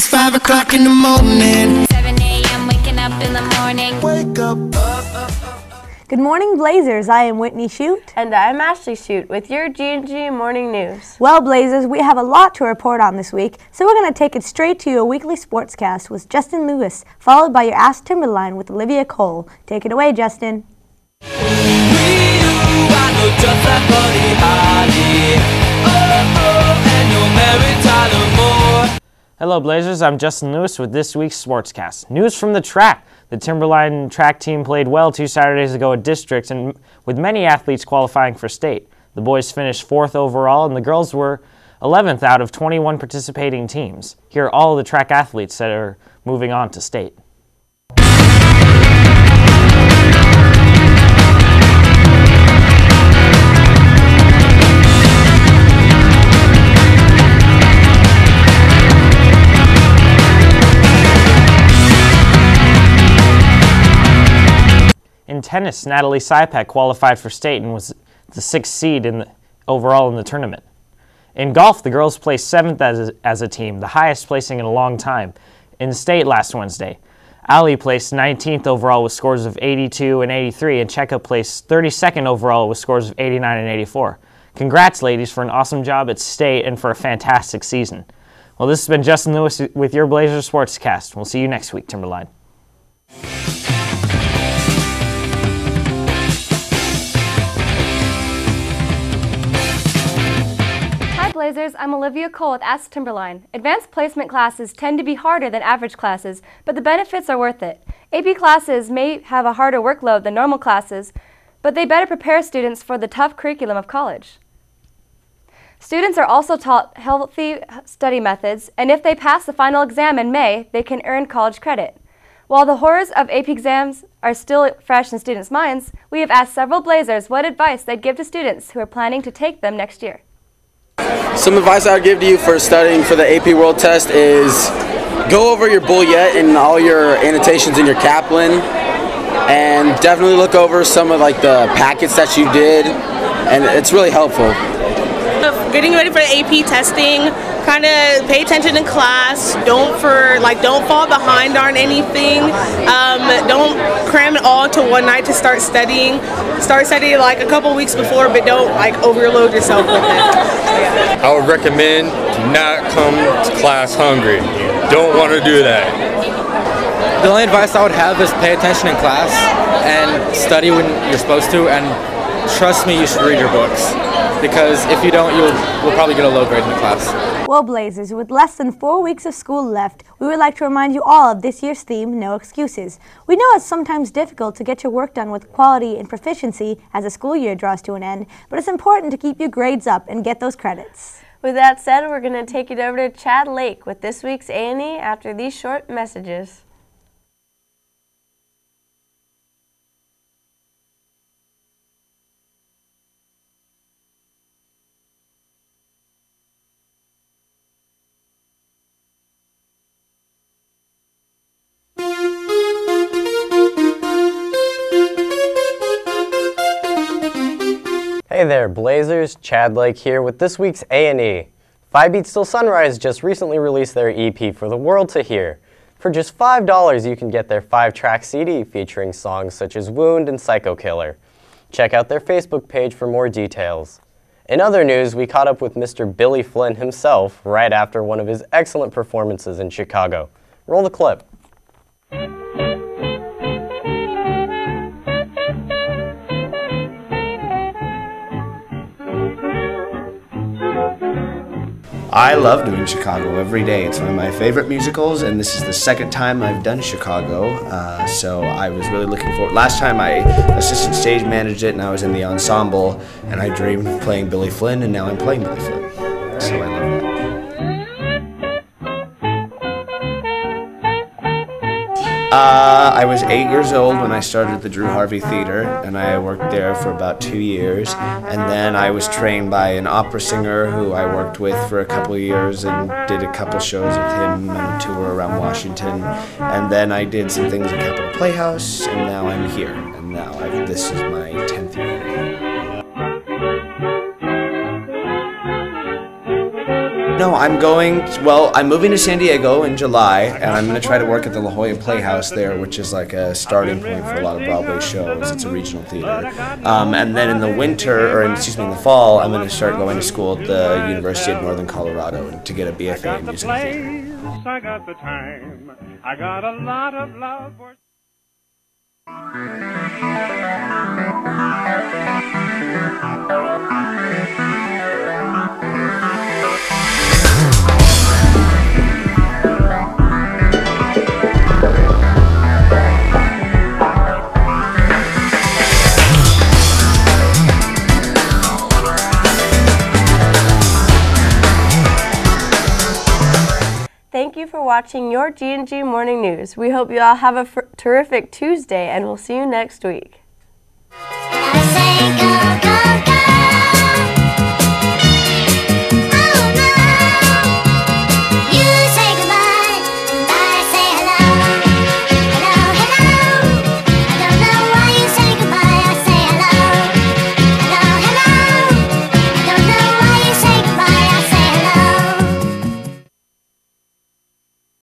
5 o'clock in the morning. 7 a.m. waking up in the morning. Wake up. Good morning, Blazers. I am Whitney Shute. And I'm Ashley Shute with your GnG Morning News. Well, Blazers, we have a lot to report on this week, so we're going to take it straight to your weekly sportscast with Justin Lewis, followed by your Ask Timberline with Olivia Cole. Take it away, Justin. Hello Blazers, I'm Justin Lewis with this week's Sportscast. News from the track. The Timberline track team played well 2 Saturdays ago at districts, and with many athletes qualifying for state. The boys finished 4th overall and the girls were 11th out of 21 participating teams. Here are all of the track athletes that are moving on to state. In tennis, Natalie Sipek qualified for state and was the 6th seed overall in the tournament. In golf, the girls placed 7th as a team, the highest placing in a long time, in state last Wednesday. Ali placed 19th overall with scores of 82 and 83, and Cheka placed 32nd overall with scores of 89 and 84. Congrats, ladies, for an awesome job at state and for a fantastic season. Well, this has been Justin Lewis with your Blazers Sportscast. We'll see you next week, Timberline. Blazers, I'm Olivia Cole with Ask Timberline. Advanced placement classes tend to be harder than average classes, but the benefits are worth it. AP classes may have a harder workload than normal classes, but they better prepare students for the tough curriculum of college. Students are also taught healthy study methods, and if they pass the final exam in May, they can earn college credit. While the horrors of AP exams are still fresh in students' minds, we have asked several Blazers what advice they'd give to students who are planning to take them next year. Some advice I would give to you for studying for the AP World Test is go over your bullet and all your annotations in your Kaplan, and definitely look over some of the packets that you did, and it's really helpful. Getting ready for the AP testing, kind of pay attention in class. Don't fall behind on anything. Don't cram it all to one night to start studying. Start studying a couple weeks before, but don't overload yourself with it. I would recommend to not come to class hungry. You don't want to do that. The only advice I would have is pay attention in class and study when you're supposed to, and trust me, you should read your books. Because if you don't, you'll probably get a low grade in the class. Well, Blazers, with less than 4 weeks of school left, we would like to remind you all of this year's theme, No Excuses. We know it's sometimes difficult to get your work done with quality and proficiency as the school year draws to an end, but it's important to keep your grades up and get those credits. With that said, we're going to take it over to Chad Lake with this week's A&E after these short messages. Hey there, Blazers. Chad Lake here with this week's A&E. 5 Beats Till Sunrise just recently released their EP for the world to hear. For just $5, you can get their 5-track CD featuring songs such as Wound and Psycho Killer. Check out their Facebook page for more details. In other news, we caught up with Mr. Billy Flynn himself right after one of his excellent performances in Chicago. Roll the clip. I love doing Chicago every day. It's one of my favorite musicals, and this is the 2nd time I've done Chicago, so I was really looking forward. Last time I assistant stage managed it, and I was in the ensemble, and I dreamed of playing Billy Flynn, and now I'm playing Billy Flynn, so I love that. I was 8 years old when I started the Drew Harvey Theater, and I worked there for about 2 years. And then I was trained by an opera singer who I worked with for a couple of years and did a couple shows with him and a tour around Washington. And then I did some things at Capitol Playhouse, and now I'm here. And now this is my 10th year. No, I'm moving to San Diego in July, and I'm going to try to work at the La Jolla Playhouse there, which is like a starting point for a lot of Broadway shows. It's a regional theater. And then in the in the fall, I'm going to start going to school at the University of Northern Colorado to get a BFA in music theater. I got the time. I got a lot of love for... Thank you for watching your GnG Morning News. We hope you all have a terrific Tuesday, and we'll see you next week. I say go, go, go.